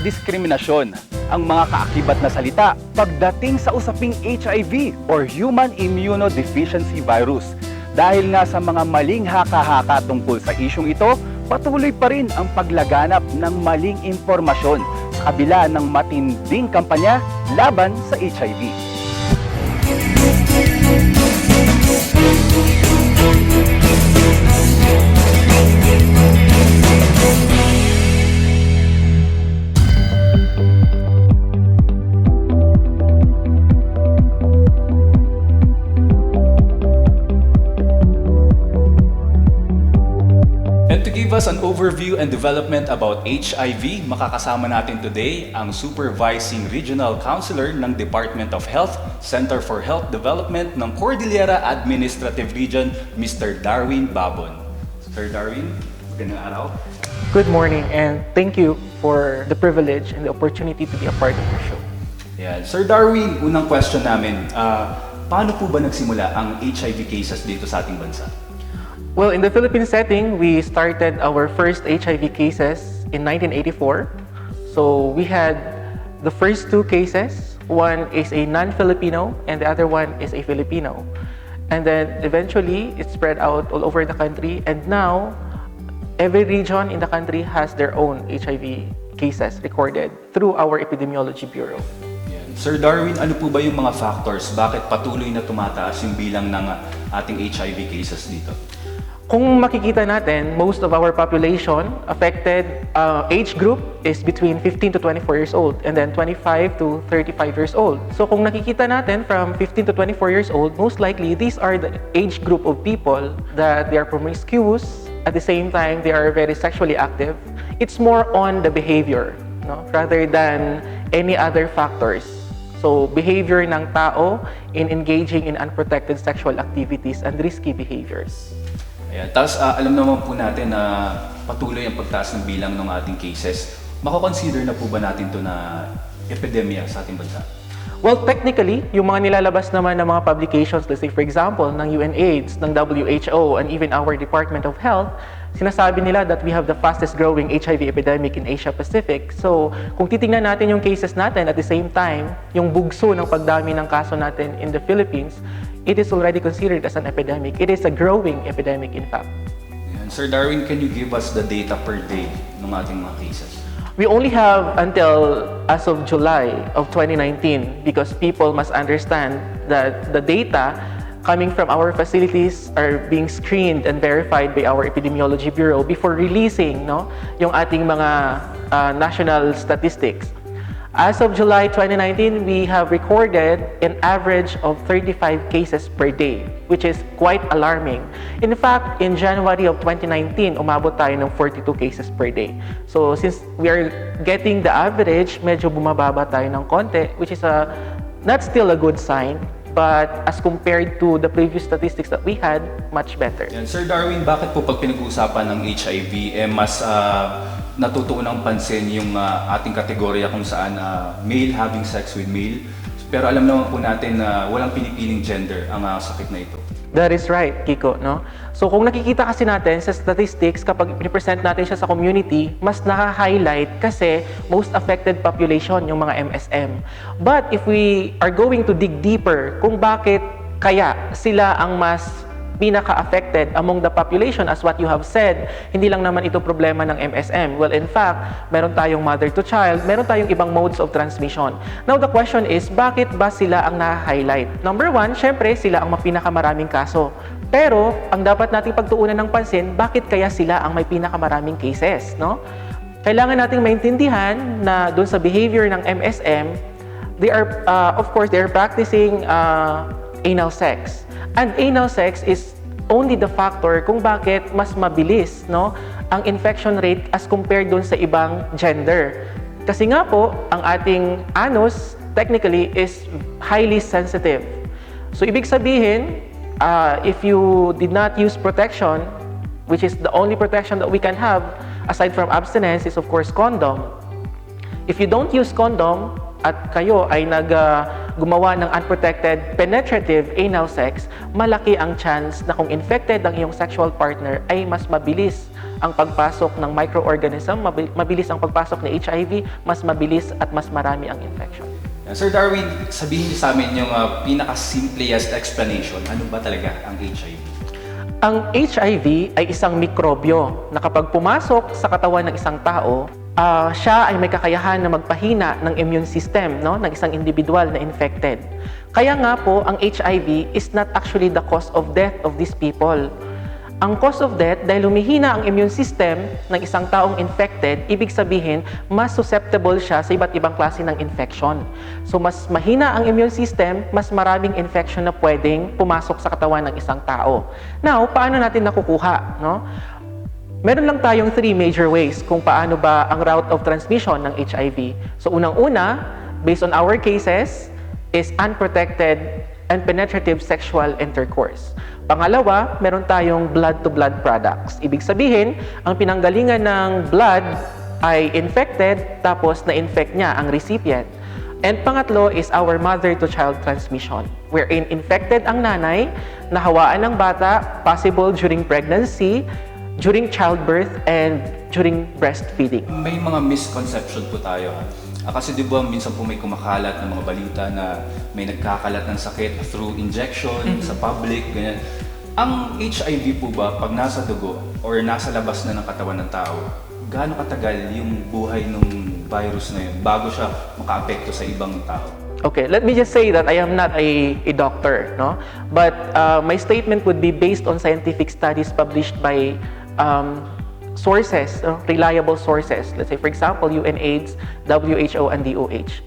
diskriminasyon, ang mga kaakibat na salita pagdating sa usaping HIV or Human Immunodeficiency Virus. Dahil nga sa mga maling haka-haka tungkol sa isyong ito, patuloy pa rin ang paglaganap ng maling impormasyon sa kabila ng matinding kampanya laban sa HIV. And to give us an overview and development about HIV, makakasama natin today ang Supervising Regional Counselor ng Department of Health, Center for Health Development ng Cordillera Administrative Region, Mr. Darwin Babon. Sir Darwin, magandang araw. Good morning and thank you for the privilege and the opportunity to be a part of your show. Yeah. Sir Darwin, unang question namin, paano po ba nagsimula ang HIV cases dito sa ating bansa? Well, in the Philippine setting, we started our first HIV cases in 1984. So we had the first two cases. One is a non-Filipino and the other one is a Filipino. And then eventually, it spread out all over the country. And now, every region in the country has their own HIV cases recorded through our Epidemiology Bureau. Yan. Sir Darwin, ano po ba yung mga factors bakit patuloy na tumataas yung bilang ng ating HIV cases dito? Kung makikita natin, most of our population affected age group is between 15 to 24 years old and then 25 to 35 years old. So kung nakikita natin from 15 to 24 years old, most likely these are the age group of people that they are promiscuous, at the same time they are very sexually active. It's more on the behavior, no? Rather than any other factors. So behavior ng tao in engaging in unprotected sexual activities and risky behaviors. Ayan. Tapos alam naman po natin na patuloy ang pagtaas ng bilang ng ating cases. Mako-consider na po ba natin to na epidemya sa ating bansa? Well, technically, yung mga nilalabas naman ng mga publications, let's say for example, ng UNAIDS, ng WHO, and even our Department of Health, sinasabi nila that we have the fastest growing HIV epidemic in Asia Pacific. So, kung titingnan natin yung cases natin at the same time, yung bugso ng pagdami ng kaso natin in the Philippines, it is already considered as an epidemic. It is a growing epidemic, in fact. Ayan. Sir Darwin, can you give us the data per day ng ating mga cases? We only have until as of July of 2019 because people must understand that the data coming from our facilities are being screened and verified by our Epidemiology Bureau before releasing yung ating mga national statistics. As of July 2019, we have recorded an average of 35 cases per day, which is quite alarming. In fact, in January of 2019, umabot tayo ng 42 cases per day. So since we are getting the average, medyo bumababa tayo ng konti, which is not still a good sign, but as compared to the previous statistics that we had, much better. Yan. Sir Darwin, bakit po pag pinag-uusapan ng HIV, mas natutuunang pansin yung ating kategorya kung saan male having sex with male, pero alam naman po natin na walang pinipiling gender ang sakit na ito. That is right, Kiko, no? So kung nakikita kasi natin sa statistics, kapag i-present natin siya sa community, mas naka-highlight kasi most affected population yung mga MSM. But if we are going to dig deeper kung bakit kaya sila ang mas pinaka-affected among the population, as what you have said, hindi lang naman ito problema ng MSM. Well, in fact, meron tayong mother to child, meron tayong ibang modes of transmission. Now, the question is, bakit ba sila ang na-highlight? Number one, syempre, sila ang pinakamaraming kaso. Pero, ang dapat nating pagtuunan ng pansin, bakit kaya sila ang may pinakamaraming cases, no? Kailangan nating maintindihan na doon sa behavior ng MSM, they are, of course, they are practicing anal sex. And anal sex is only the factor kung bakit mas mabilis ang infection rate as compared dun sa ibang gender. Kasi nga po, ang ating anus technically is highly sensitive. So ibig sabihin, if you did not use protection, which is the only protection that we can have aside from abstinence is of course condom. If you don't use condom, at kayo ay gumawa ng unprotected penetrative anal sex, malaki ang chance na kung infected ang iyong sexual partner ay mas mabilis ang pagpasok ng microorganism, mabilis ang pagpasok ng HIV, mas mabilis at mas marami ang infection. Sir Darwin, sabihin niyo sa amin yung pinaka-simplest explanation. Ano ba talaga ang HIV? Ang HIV ay isang mikrobyo na kapag pumasok sa katawan ng isang tao, siya ay may kakayahan na magpahina ng immune system, no, ng isang individual na infected. Kaya nga po, ang HIV is not actually the cause of death of these people. Ang cause of death, dahil humihina ang immune system ng isang taong infected, ibig sabihin, mas susceptible siya sa iba't ibang klase ng infection. So, mas mahina ang immune system, mas maraming infection na pwedeng pumasok sa katawan ng isang tao. Now, paano natin nakukuha, no? Meron lang tayong 3 major ways kung paano ba ang route of transmission ng HIV. So, unang-una, based on our cases, is unprotected and penetrative sexual intercourse. Pangalawa, meron tayong blood-to-blood products. Ibig sabihin, ang pinanggalingan ng blood ay infected, tapos na-infect niya ang recipient. And pangatlo is our mother-to-child transmission, wherein infected ang nanay, nahawaan ng bata, possible during pregnancy, during childbirth, and during breastfeeding. May mga misconception po tayo. Kasi di ba minsan po may kumakalat ng mga balita na may nagkakalat ng sakit through injection sa public, ganyan. Ang HIV po ba, pag nasa dugo or nasa labas na ng katawan ng tao, gaano katagal yung buhay ng virus na yun bago siya makaapekto sa ibang tao? Okay, let me just say that I am not a doctor, no? But my statement would be based on scientific studies published by sources, reliable sources. Let's say, for example, UNAIDS, WHO, and DOH.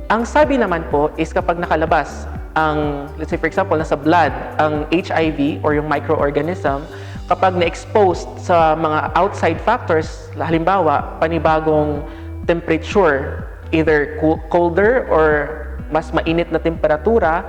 Ang sabi naman po is kapag nakalabas ang, let's say, for example, nasa blood, ang HIV or yung microorganism, kapag na-exposed sa mga outside factors, halimbawa, panibagong temperature, either colder or mas mainit na temperatura,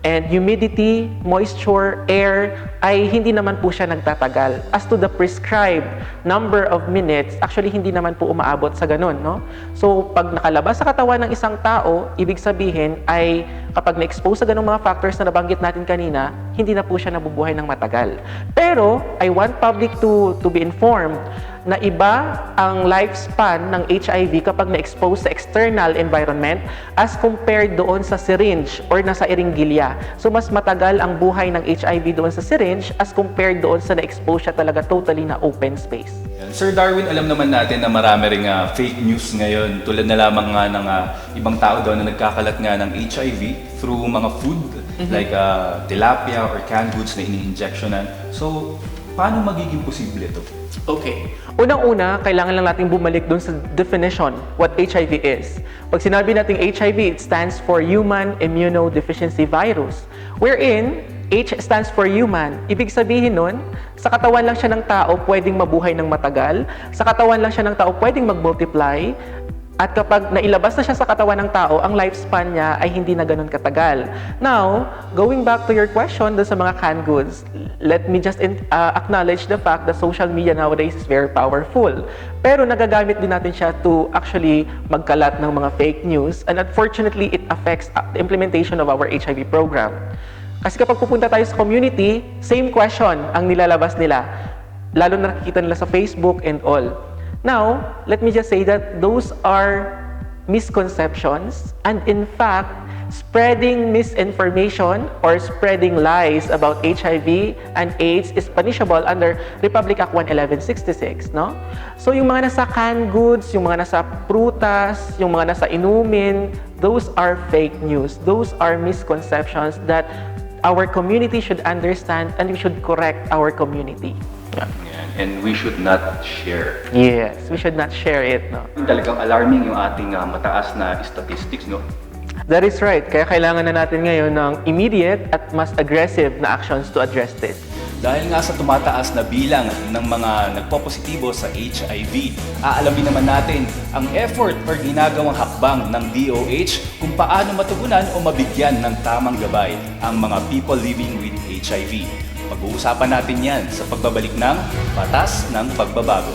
and humidity, moisture, air, ay hindi naman po siya nagtatagal. As to the prescribed number of minutes, actually hindi naman po umaabot sa ganun, no? So, pag nakalabas sa katawan ng isang tao, ibig sabihin ay kapag na-expose sa ganung mga factors na nabanggit natin kanina, hindi na po siya nabubuhay ng matagal. Pero, I want public to be informed na iba ang lifespan ng HIV kapag na-expose sa external environment as compared doon sa syringe or nasa iringgilya. So, mas matagal ang buhay ng HIV doon sa syringe as compared doon sa na-expose siya talaga totally na open space. Sir Darwin, alam naman natin na marami ring fake news ngayon, tulad na lamang nga ng ibang tao daw na nagkakalat nga ng HIV through mga food like tilapia or canned goods na ini-injectionan. So, paano magiging posible ito? Okay. Unang-una, kailangan lang natin bumalik dun sa definition what HIV is. Pag sinabi natin HIV, it stands for Human Immunodeficiency Virus, wherein H stands for human. Ibig sabihin nun, sa katawan lang siya ng tao pwedeng mabuhay ng matagal, sa katawan lang siya ng tao pwedeng mag-multiply, at kapag nailabas na siya sa katawan ng tao, ang lifespan niya ay hindi na ganun katagal. Now, going back to your question dun sa mga canned goods, let me just acknowledge the fact that social media nowadays is very powerful. Pero nagagamit din natin siya to actually magkalat ng mga fake news, and unfortunately, it affects the implementation of our HIV program. Kasi kapag pupunta tayo sa community, same question ang nilalabas nila. Lalo na nakikita nila sa Facebook and all. Now, let me just say that those are misconceptions, and in fact, spreading misinformation or spreading lies about HIV and AIDS is punishable under Republic Act 11166, no? So yung mga nasa canned goods, yung mga nasa prutas, yung mga nasa inumin, those are fake news. Those are misconceptions that our community should understand, and we should correct our community. Yeah. And we should not share. Yes, we should not share it, no? Talagang alarming yung ating mataas na statistics, no? That is right. Kaya kailangan na natin ngayon ng immediate at mas aggressive na actions to address this. Dahil nga sa tumataas na bilang ng mga nagpopositibo sa HIV, aalamin naman natin ang effort or ginagawang hakbang ng DOH kung paano matugunan o mabigyan ng tamang gabay ang mga people living with HIV. Pag-uusapan natin yan sa pagbabalik ng Batas ng Pagbabago.